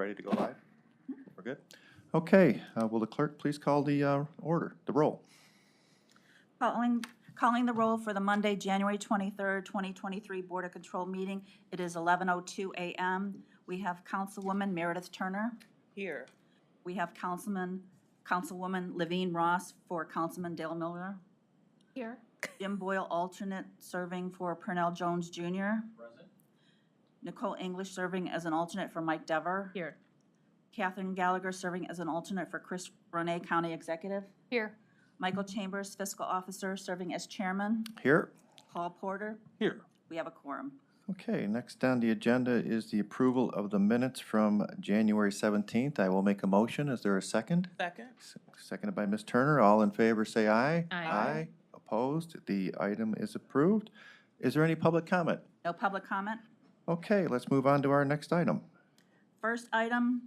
ready to go live? We're good? Okay, will the clerk please call the roll? Calling the roll for the Monday, January 23rd, 2023 Board of Control meeting. It is 11:02 a.m. We have Councilwoman Meredith Turner. Here. We have Councilwoman Levine Ross for Councilman Dale Miller. Here. Jim Boyle, alternate, serving for Purnell Jones Jr. Present. Nicole English, serving as an alternate for Mike Dever. Here. Catherine Gallagher, serving as an alternate for Chris Renee, County Executive. Here. Michael Chambers, Fiscal Officer, serving as Chairman. Here. Paul Porter. Here. We have a quorum. Okay, next on the agenda is the approval of the minutes from January 17th. I will make a motion. Is there a second? Second. Seconded by Ms. Turner. All in favor, say aye. Aye. Aye. Opposed? The item is approved. Is there any public comment? No public comment. Okay, let's move on to our next item. First item,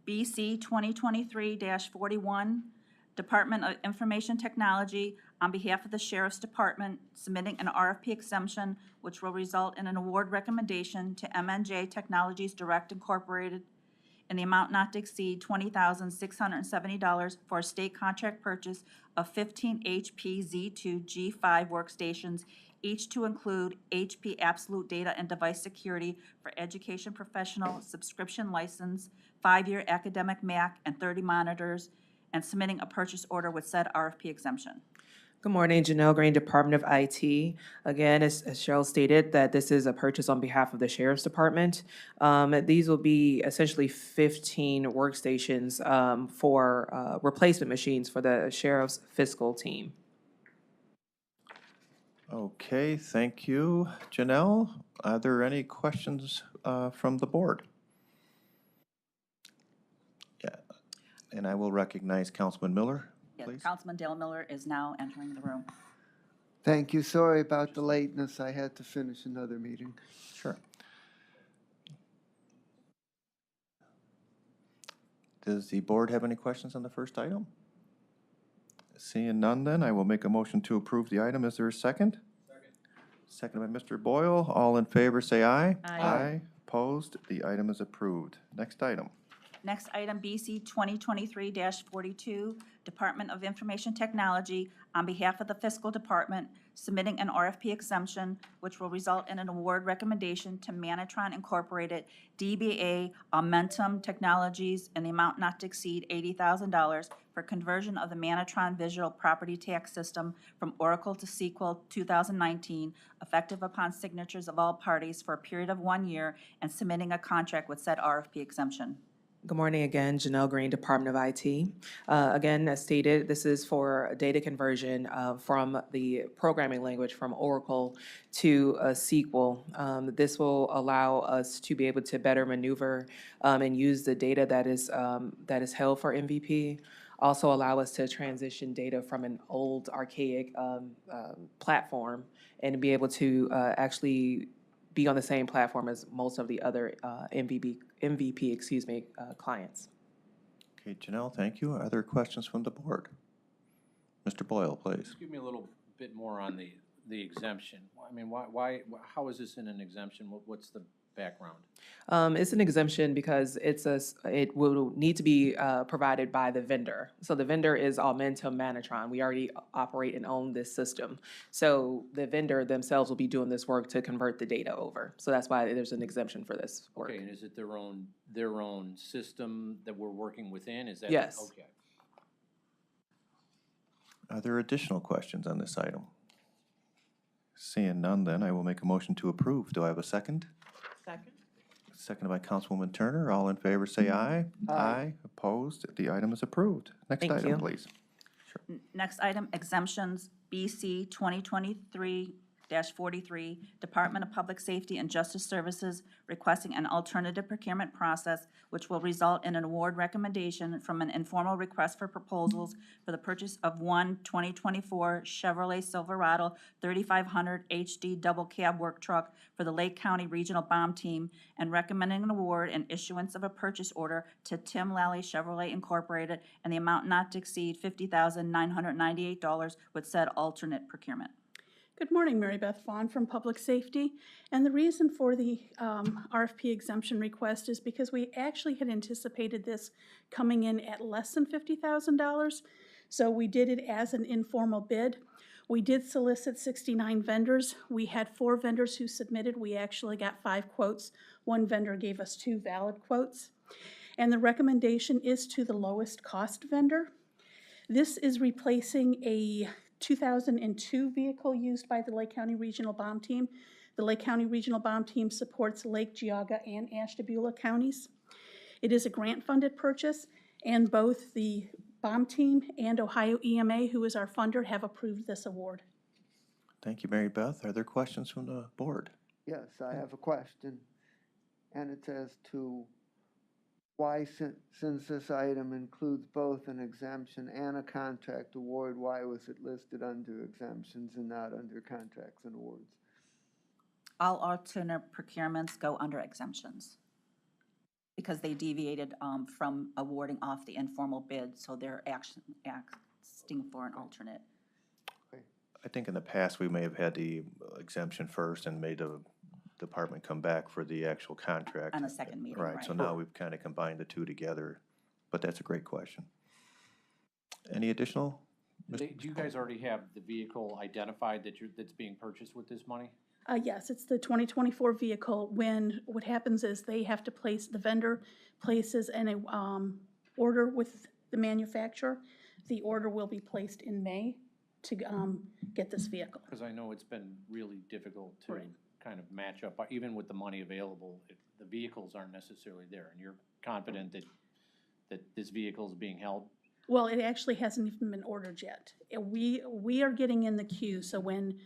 BC 2023-41, Department of Information Technology, on behalf of the Sheriff's Department, submitting an RFP exemption which will result in an award recommendation to MNJ Technologies Direct Incorporated in the amount not to exceed $20,670 for a state contract purchase of 15 HP Z2 G5 workstations, each to include HP Absolute Data and Device Security for Education Professional subscription license, 5-year academic Mac, and 30 monitors, and submitting a purchase order with said RFP exemption. Good morning, Janelle Green, Department of IT. Again, as Cheryl stated, that this is a purchase on behalf of the Sheriff's Department. These will be essentially 15 workstations for replacement machines for the Sheriff's fiscal team. Okay, thank you, Janelle. Are there any questions from the board? Yeah, and I will recognize Councilman Miller, Yes, please. Councilman Dale Miller is now entering the room. Thank you. Sorry about the lateness. I had to finish another meeting. Sure. Does the board have any questions on the first item? Seeing none then, I will make a motion to approve the item. Is there a second? Second by Mr. Boyle. All in favor, say aye. Aye. Opposed? The item is approved. Next item. Next item, BC 2023-42, Department of Information Technology, on behalf of the Fiscal Department, submitting an RFP exemption, which will result in an award recommendation to Manatron Incorporated, DBA Aumentum Technologies, in the amount not to exceed $80,000 for conversion of the Manatron Visual Property Tax System from Oracle to SQL 2019, effective upon signatures of all parties for a period of 1 year, and submitting a contract with said RFP exemption. Good morning again, Janelle Green, Department of IT. Again, as stated, this is for data conversion from the programming language from Oracle to SQL. This will allow us to be able to better maneuver and use the data that is held for MVP. Also allow us to transition data from an old archaic platform and be able to actually be on the same platform as most of the other MVP clients. Okay, Janelle, thank you. Are there questions from the board? Mr. Boyle, please. Just give me a little bit more on the exemption. I mean, why, how is this in an exemption? What's the background? It's an exemption because it will need to be provided by the vendor. So the vendor is Aumentum Manatron. We already operate and own this system. So the vendor themselves will be doing this work to convert the data over. So that's why there's an exemption for this work. Okay, and is it their own system that we're working within? Is that? Yes. Okay. Are there additional questions on this item? Seeing none, then I will make a motion to approve. Do I have a second? Second. Seconded by Councilwoman Turner. All in favor, say aye. Aye. Opposed? The item is approved. Next Thank item, you. please. Next item, exemptions, BC 2023-43, Department of Public Safety and Justice Services requesting an alternative procurement process which will result in an award recommendation from an informal request for proposals for the purchase of one 2024 Chevrolet Silverado 3500 HD double cab work truck for the Lake County Regional Bomb Team, and recommending an award and issuance of a purchase order to Tim Lally Chevrolet Incorporated in the amount not to exceed $50,998 with said alternate procurement. Good morning, Mary Beth Vaughn from Public Safety. And the reason for the RFP exemption request is because we actually had anticipated this coming in at less than $50,000. So we did it as an informal bid. We did solicit 69 vendors. We had 4 vendors who submitted. We actually got 5 quotes. One vendor gave us 2 valid quotes. And the recommendation is to the lowest cost vendor. This is replacing a 2002 vehicle used by the Lake County Regional Bomb Team. The Lake County Regional Bomb Team supports Lake Geauga and Ashtabula counties. It is a grant-funded purchase, and both the Bomb Team and Ohio EMA, who is our funder, have approved this award. Thank you, Mary Beth. Are there questions from the board? Yes, I have a question, and it says to why, since this item includes both an exemption and a contract award, why was it listed under exemptions and not under contracts and awards? All alternate procurements go under exemptions because they deviated from awarding off the informal bid, so they're asking for an alternate. I think in the past, we may have had the exemption first and made the department come back for the actual contract. On a second meeting, Right, so right. now we've kind of combined the two together, but that's a great question. Any additional? Do you guys already have the vehicle identified that's being purchased with this money? Yes, it's the 2024 vehicle. What happens is the vendor places an order with the manufacturer. The order will be placed in May to get this vehicle. Because I know it's been really difficult to Right. kind of match up, even with the money available, if the vehicles aren't necessarily there, and you're confident that this vehicle is being held? Well, it actually hasn't even been ordered yet. We are getting in the queue, so when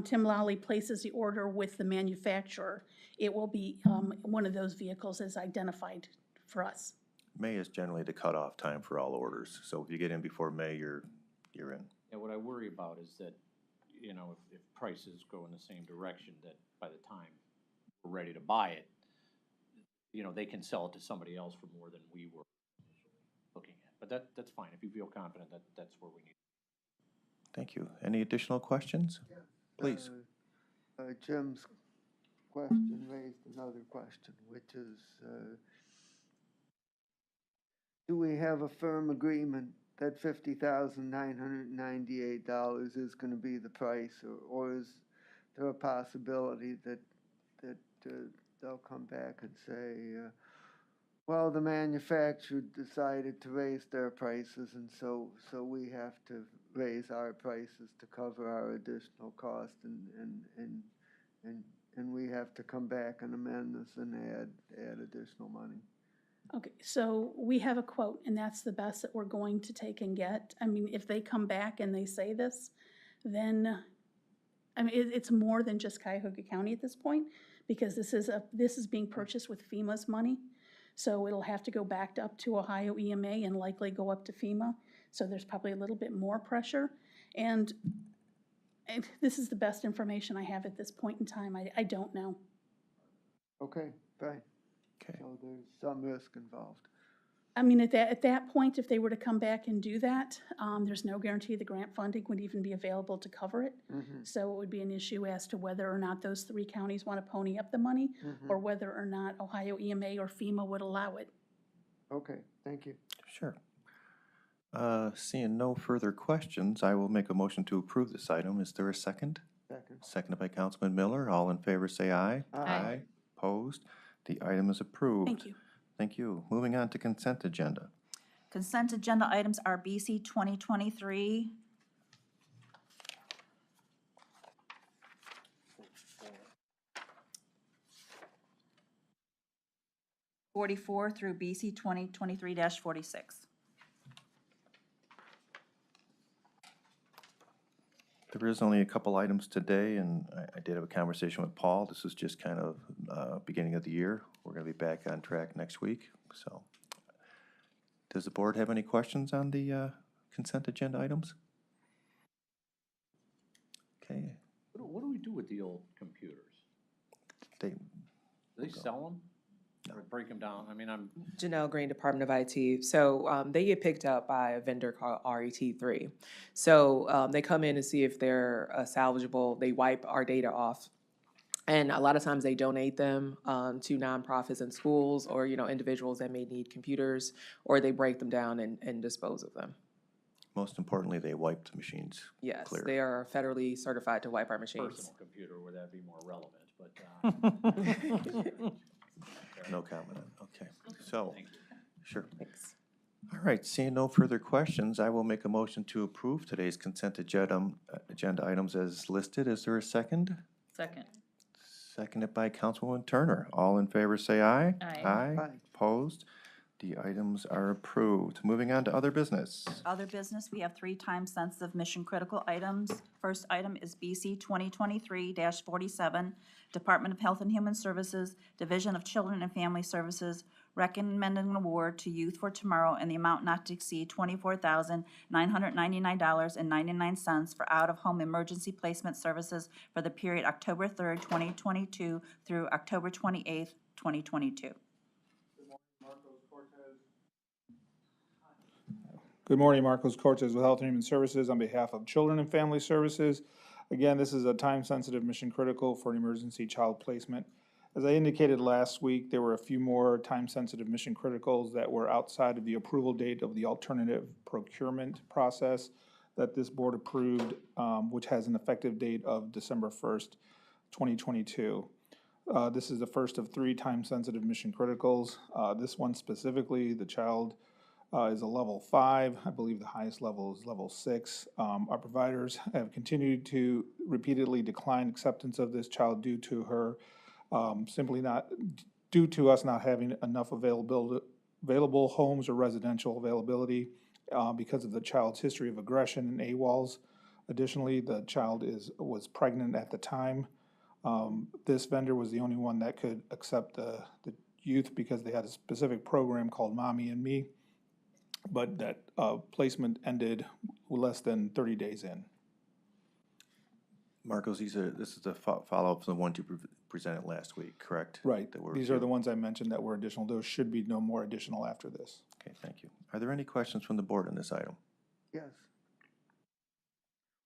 Tim Lally places the order with the manufacturer, it will be one of those vehicles is identified for us. May is generally the cutoff time for all orders, so if you get in before May, you're in. Yeah, what I worry about is that, you know, if prices go in the same direction, that by the time we're ready to buy it, you know, they can sell it to somebody else for more than we were looking at. But that's fine. If you feel confident that that's where we need. Thank you. Any additional questions? Please. Jim's question raised another question, which is, do we have a firm agreement that $50,998 is gonna be the price, or is there a possibility that they'll come back and say, well, the manufacturer decided to raise their prices, and so we have to raise our prices to cover our additional cost, and we have to come back and amend this and add additional money. Okay, so we have a quote, and that's the best that we're going to take and get. I mean, if they come back and they say this, then, I mean, it's more than just Cuyahoga County at this point, because this is being purchased with FEMA's money. So it'll have to go back up to Ohio EMA and likely go up to FEMA. So there's probably a little bit more pressure. And this is the best information I have at this point in time. I don't know. Okay, fine. Okay. So there's some risk involved. I mean, at that point, if they were to come back and do that, there's no guarantee the grant funding would even be available to cover it. So it would be an issue as to whether or not those 3 counties want to pony up the money, or whether or not Ohio EMA or FEMA would allow it. Okay, thank you. Sure. Seeing no further questions, I will make a motion to approve this item. Is there a second? Second. Seconded by Councilman Miller. All in favor say aye. Aye. Opposed? The item is approved. Thank you. Thank you. Moving on to consent agenda. Consent agenda items are BC 2023 44 through BC 2023-46. There is only a couple items today, and I did have a conversation with Paul. This is just kind of beginning of the year. We're going to be back on track next week. So, does the board have any questions on the consent agenda items? Okay. What do we do with the old computers? They, Do they sell them? Or break them down? I mean, Janelle Green, Department of IT. So they get picked up by a vendor called RET3. So they come in and see if they're salvageable. They wipe our data off. And a lot of times they donate them to nonprofits and schools, or, you know, individuals that may need computers, or they break them down and dispose of them. most importantly, they wiped the machines Yes, clear. they are federally certified to wipe our machines. personal computer, where that'd be more relevant, but, No comment on, okay. So, thank you. sure. Thanks. All right, seeing no further questions, I will make a motion to approve today's consent agenda items as listed. Is there a second? Second. Seconded by Councilwoman Turner. All in favor say aye. Aye. Aye. Opposed? The items are approved. Moving on to other business. Other business, we have 3 time-sensitive mission-critical items. First item is BC 2023-47, Department of Health and Human Services, Division of Children and Family Services, recommending an award to Youth for Tomorrow in the amount not to exceed $24,999.99 for out-of-home emergency placement services for the period October 3rd, 2022 through October 28th, 2022. Good morning, Marcos Cortez with Health and Human Services on behalf of Children and Family Services. Again, this is a time-sensitive mission critical for an emergency child placement. As I indicated last week, there were a few more time-sensitive mission criticals that were outside of the approval date of the alternative procurement process that this board approved, which has an effective date of December 1st, 2022. This is the first of 3 time-sensitive mission criticals. This one specifically, the child is a level 5. I believe the highest level is level 6. Our providers have continued to repeatedly decline acceptance of this child due to her due to us not having enough available homes or residential availability because of the child's history of aggression and AWOLs. Additionally, the child was pregnant at the time. This vendor was the only one that could accept the youth because they had a specific program called Mommy and Me, but that placement ended less than 30 days in. Marcos, this is the follow-up to the ones you presented last week, correct? Right. That were These are the ones I mentioned that were additional. There should be no more additional after this. Okay, thank you. Are there any questions from the board on this item? Yes.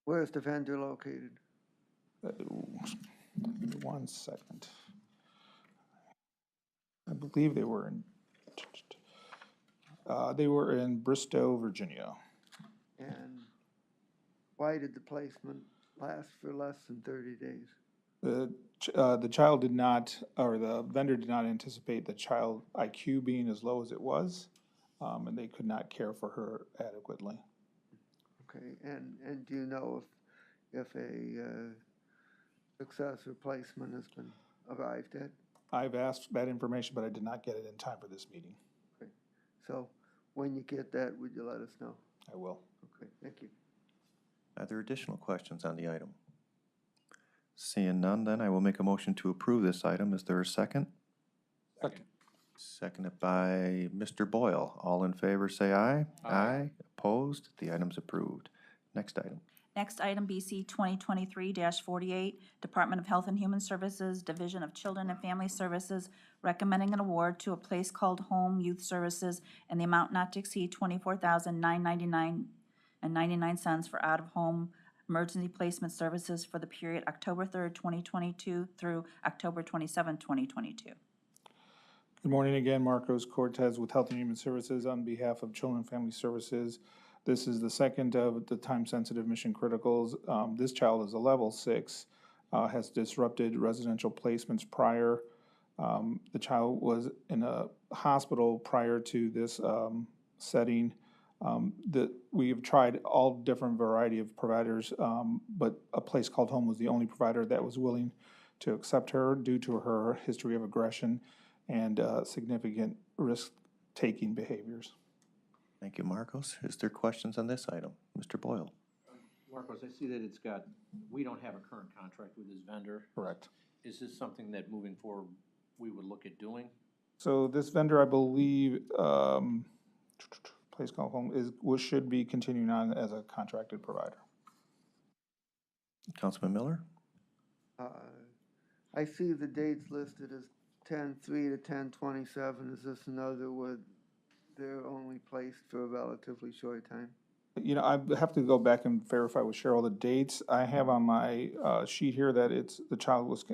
Where's the vendor located? 1 second. I believe they were in Bristow, Virginia. And why did the placement last for less than 30 days? The child did not, or the vendor did not anticipate the child IQ being as low as it was, and they could not care for her adequately. Okay, and do you know if a successor placement has been arrived at? I've asked that information, but I did not get it in time for this meeting. Okay, so when you get that, would you let us know? I will. Okay, thank you. Are there additional questions on the item? Seeing none, then I will make a motion to approve this item. Is there a second? Second. Seconded by Mr. Boyle. All in favor, say aye. Aye. Opposed? The item's approved. Next item. Next item, BC 2023-48, Department of Health and Human Services, Division of Children and Family Services, recommending an award to a place called Home Youth Services in the amount not to exceed $24,999.99 for out-of-home emergency placement services for the period October 3rd, 2022 through October 27th, 2022. Good morning again, Marcos Cortez with Health and Human Services on behalf of Children and Family Services. This is the second of the time-sensitive mission criticals. This child is a level 6, has disrupted residential placements prior. The child was in a hospital prior to this setting. We have tried all different variety of providers, but a place called Home was the only provider that was willing to accept her due to her history of aggression and significant risk-taking behaviors. Thank you, Marcos. Is there questions on this item? Mr. Boyle? Marcos, I see that we don't have a current contract with this vendor. Correct. Is this something that moving forward, we would look at doing? So this vendor, I believe, Place Called Home should be continuing on as a contracted provider. Councilman Miller? I see the dates listed as 10/3 to 10/27. Is this another where they're only placed for a relatively short time? You know, I have to go back and verify with Cheryl the dates. I have on my sheet here that the child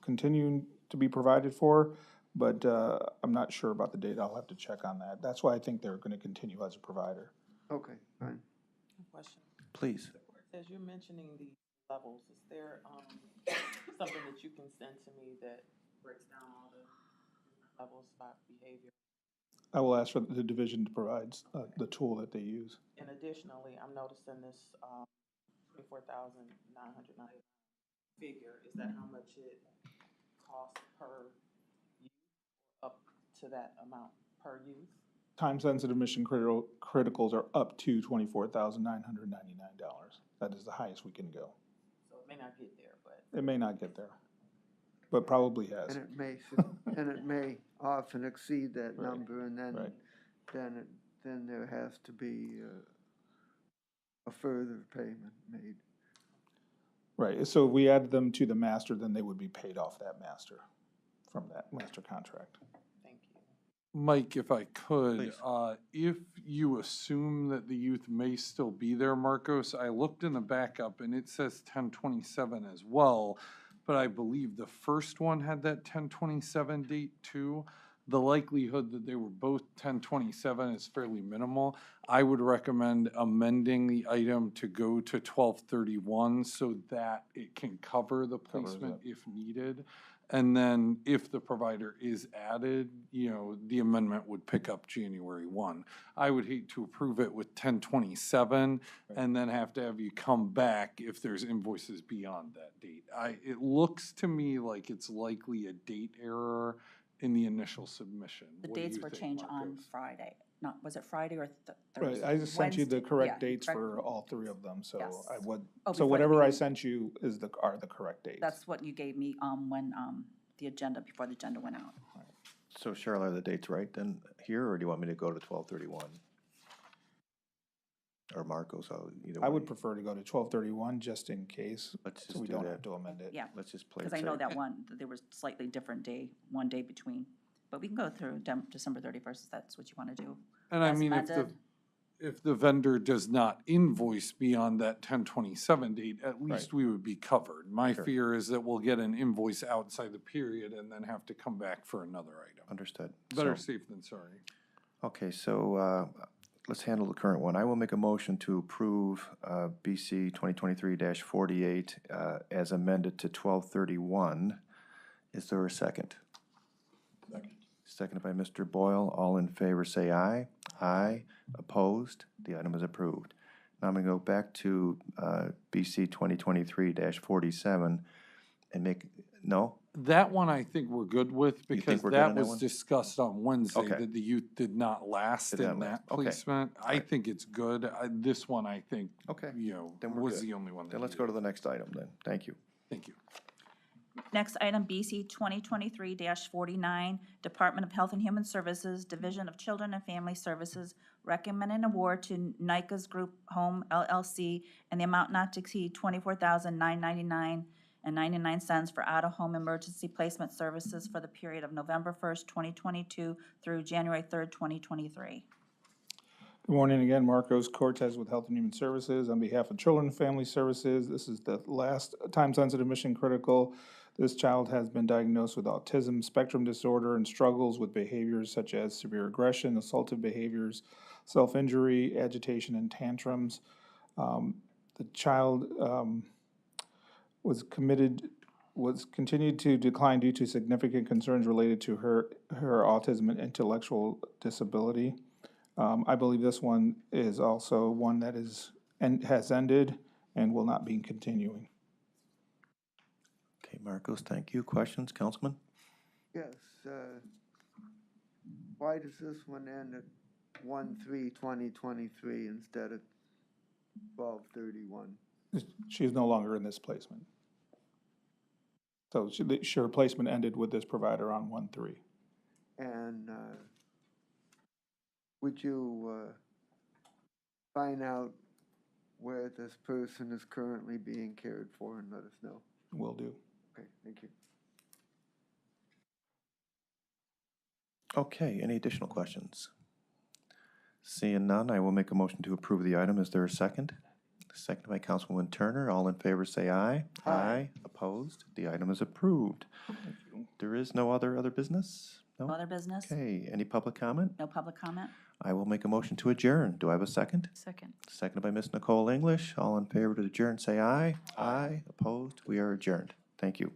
continuing to be provided for, but I'm not sure about the date. I'll have to check on that. That's why I think they're going to continue as a provider. Okay, fine. Question. Please. As you're mentioning the levels, is there something that you can send to me that breaks down all the levels by behavior? I will ask for the division to provide the tool that they use. And additionally, I'm noticing this $24,990 figure. Is that how much it costs per youth, up to that amount per youth? Time-sensitive mission criticals are up to $24,999. That is the highest we can go. So it may not get there, but. It may not get there, but probably has. And it may often exceed that Right. number, and Right. then there has to be a further payment made. Right, so if we add them to the master, then they would be paid off that master, from that master contract. Thank you. Mike, if I could, Please. if you assume that the youth may still be there, Marcos, I looked in the backup and it says 10/27 as well, but I believe the first one had that 10/27 date too. The likelihood that they were both 10/27 is fairly minimal. I would recommend amending the item to go to 12/31 so that it can cover the placement if needed. And then if the provider is added, the amendment would pick up January 1. I would hate to approve it with 10/27 and then have to have you come back if there's invoices beyond that date. It looks to me like it's likely a date error in the initial submission. The What do dates you were think, changed on Marcos? Friday. Was it Friday or Thursday? Right, I just sent you the Wednesday. correct Yeah, dates correct. for all three of them, so Yes. I would, Oh, so before the whatever I meeting. sent you are the correct dates. That's what you gave me when before the agenda went out. So Cheryl, are the dates right then here, or do you want me to go to 12/31? Or Marcos, either way. I would prefer to go to 12/31 just in case, Let's so just we do don't that. have to amend it. Yeah, Let's just play it because I know safe. that there was slightly different one day between. But we can go through December 31st if that's what you want to do. And I As mean, if the, amended. if the vendor does not invoice beyond that 10/27 date, at least we would be covered. My Sure. fear is that we'll get an invoice outside the period and then have to come back for another item. Understood. Better So- safe than sorry. Okay, so let's handle the current one. I will make a motion to approve BC 2023-48 as amended to 12/31. Is there a second? Second. Seconded by Mr. Boyle. All in favor, say aye. Aye. Opposed? The item is approved. Now I'm going to go back to BC 2023-47 and make, no? That one I think we're good with You think because we're good that on that was one? discussed on Wednesday, Okay. that the youth did not last Did not in last. that Okay. placement. I Right. think it's good. This one, I think, Okay. you know, Then we're was good. the only one that Then let's go to needed the next item then. Thank you. it. Thank you. Next item, BC 2023-49, Department of Health and Human Services, Division of Children and Family Services, recommend an award to NICA's Group Home LLC in the amount not to exceed $24,999.99 for out-of-home emergency placement services for the period of November 1st, 2022 through January 3rd, 2023. Good morning again, Marcos Cortez with Health and Human Services. On behalf of Children and Family Services, this is the last time-sensitive mission critical. This child has been diagnosed with autism spectrum disorder and struggles with behaviors such as severe aggression, assaultive behaviors, self-injury, agitation, and tantrums. The child was continued to decline due to significant concerns related to her autism and intellectual disability. I believe this one is also one that has ended and will not be continuing. Okay, Marcos, thank you. Questions, Councilman? Yes, why does this one end at 1/3/2023 instead of 12/31? She is no longer in this placement. So her placement ended with this provider on 1/3. And would you find out where this person is currently being cared for and let us know? Will do. Okay, thank you. Okay, any additional questions? Seeing none, I will make a motion to approve the item. Is there a second? Seconded by Councilwoman Turner. All in favor, say aye. Aye. Opposed? The item is approved. There is no other business? No No? other business? Okay, any public comment? No public comment? I will make a motion to adjourn. Do I have a second? Second. Seconded by Ms. Nicole English. All in favor to adjourn, say aye. Aye. Opposed? We are adjourned. Thank you.